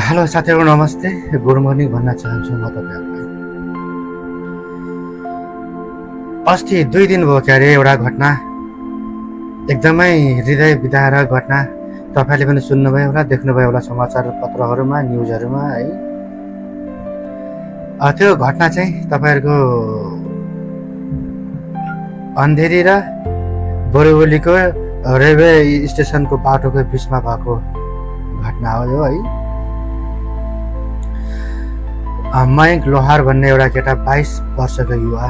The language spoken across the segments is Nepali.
हेलो साथीहरू नमस्ते, गुड मर्निङ भन्न चाहन्छु म तपाईँहरूलाई। अस्ति 2 दिन भयो क्यारे एउटा घटना, एकदमै हृदय बिदाएर घटना। तपाईँले पनि सुन्नुभयो होला, देख्नुभयो होला समाचार पत्रहरूमा, न्युजहरूमा है। त्यो घटना चाहिँ तपाईँहरूको अन्धेरी र बोरिवलीको रेलवे स्टेसनको बाटोको बिचमा भएको घटना हो यो है। मयङ्क लोहार भन्ने एउटा केटा 22 वर्षको युवा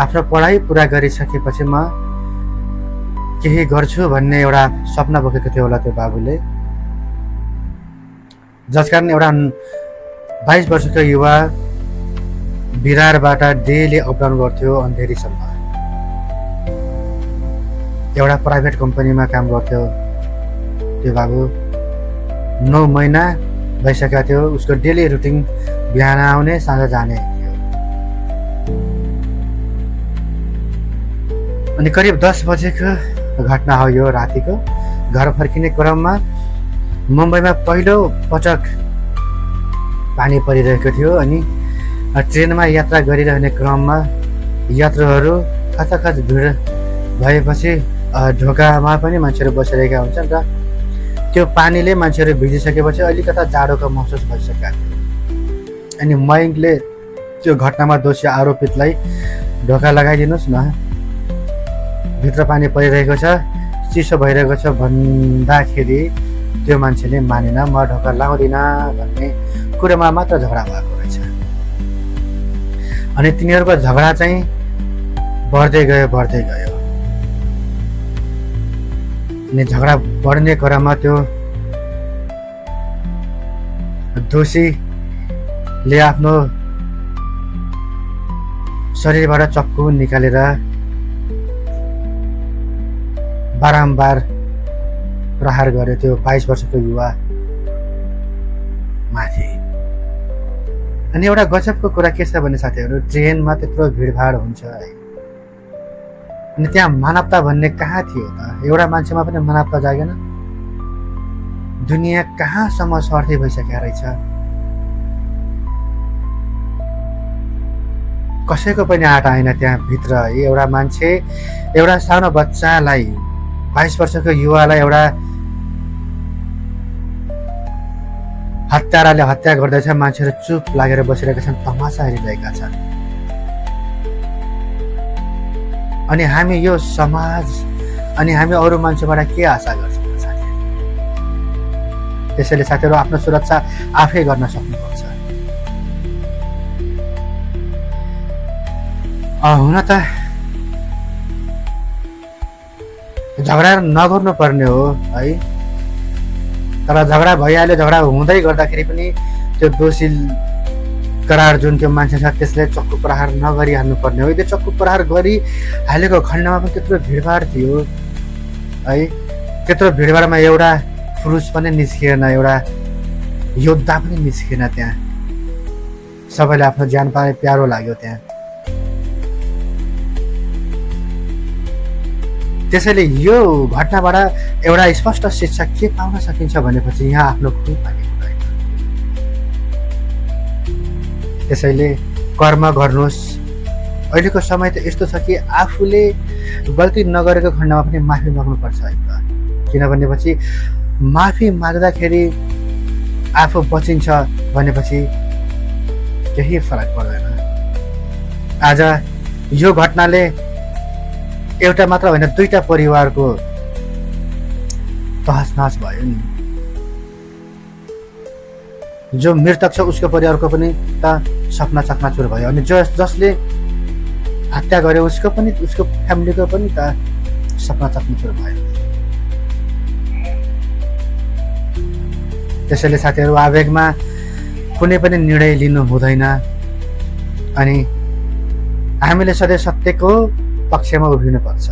आफ्नो पढाइ पुरा गरिसकेपछि म केही गर्छु भन्ने एउटा सपना बोकेको थियो होला त्यो बाबुले, जस कारण एउटा 22 वर्षको युवा बिरारबाट डेली अपडाउन गर्थ्यो अन्धेरीसम्म। एउटा प्राइभेट कम्पनीमा काम गर्थ्यो त्यो बाबु। 9 महिना भइसकेको थियो। उसको डेली रुटिन बिहान आउने साँझ जाने थियो। अनि करिब 10 बजेको घटना हो यो रातिको। घर फर्किने क्रममा मुम्बईमा पहिलो पटक पानी परिरहेको थियो। अनि ट्रेनमा यात्रा गरिरहने क्रममा यात्रुहरू खचाखच भिड भएपछि ढोकामा पनि मान्छेहरू बसिरहेका हुन्छन् र त्यो पानीले मान्छेहरू भिजिसकेपछि अलिकता जाडोको महसुस भइसकेको थियो। अनि मयङ्कले त्यो घटनामा दोषी आरोपितलाई ढोका लगाइदिनुहोस् न, भित्र पानी परिरहेको छ, चिसो भइरहेको छ भन्दाखेरि त्यो मान्छेले मानेन। म ढोका लगाउँदिनँ भन्ने कुरोमा मात्र झगडा भएको रहेछ। अनि तिनीहरूको झगडा चाहिँ बढ्दै गयो। अनि झगडा बढ्ने क्रममा त्यो दोषीले आफ्नो शरीरबाट चक्कु निकालेर बारम्बार प्रहार गर्यो त्यो 22 वर्षको युवा माथि। अनि एउटा गजबको कुरा के छ भने साथीहरू, ट्रेनमा त्यत्रो भिडभाड हुन्छ है, अनि त्यहाँ मानवता भन्ने कहाँ थियो त? एउटा मान्छेमा पनि मानवता जागेन। दुनियाँ कहाँसम्म स्वार्थी भइसकेको रहेछ। कसैको पनि आँट आएन त्यहाँ भित्र। एउटा मान्छे, एउटा सानो बच्चालाई, 22 वर्षको युवालाई एउटा हत्याराले हत्या गर्दैछ। मान्छेहरू चुप लागेर बसिरहेका छन्, तमासा हेरिरहेका छन्। अनि हामी यो समाज अनि हामी अरू मान्छेबाट के आशा गर्छौँ साथीहरू? त्यसैले साथीहरू आफ्नो सुरक्षा आफै गर्न सक्नुपर्छ। हुन त झगडा नगर्नु पर्ने हो है, तर झगडा भइहाल्यो। झगडा हुँदै गर्दाखेरि पनि त्यो दोषी करार जुन त्यो मान्छे छ त्यसले चक्कु प्रहार नगरिहाल्नु पर्ने हो। त्यो चक्कु प्रहार गरिहालेको खण्डमा पनि त्यत्रो भिडभाड थियो है। त्यत्रो भिडभाडमा एउटा पुरुष पनि निस्किएन, एउटा योद्धा पनि निस्किएन। त्यहाँ सबैले आफ्नो ज्यान पाए प्यारो लाग्यो त्यहाँ। त्यसैले यो घटनाबाट एउटा स्पष्ट शिक्षा के पाउन सकिन्छ भनेपछि यहाँ आफ्नो खुन पानी हुँदैन। त्यसैले कर्म गर्नुहोस्। अहिलेको समय त यस्तो छ कि आफूले गल्ती नगरेको खण्डमा पनि माफी माग्नुपर्छ है त। किनभनेपछि माफी माग्दाखेरि आफू बचिन्छ भनेपछि केही फरक पर्दैन। आज यो घटनाले एउटा मात्र होइन, 2टा परिवारको तहस-नहस भयो नि। जो मृतक छ उसको परिवारको पनि त सपना चकनाचुर भयो। अनि जसले हत्या गर्यो उसको पनि, उसको फ्यामिलीको पनि त सपना चकनाचुर भयो। त्यसैले साथीहरू आवेगमा कुनै पनि निर्णय लिनु हुँदैन। अनि हामीले सधैँ सत्यको पक्षमा उभिनुपर्छ।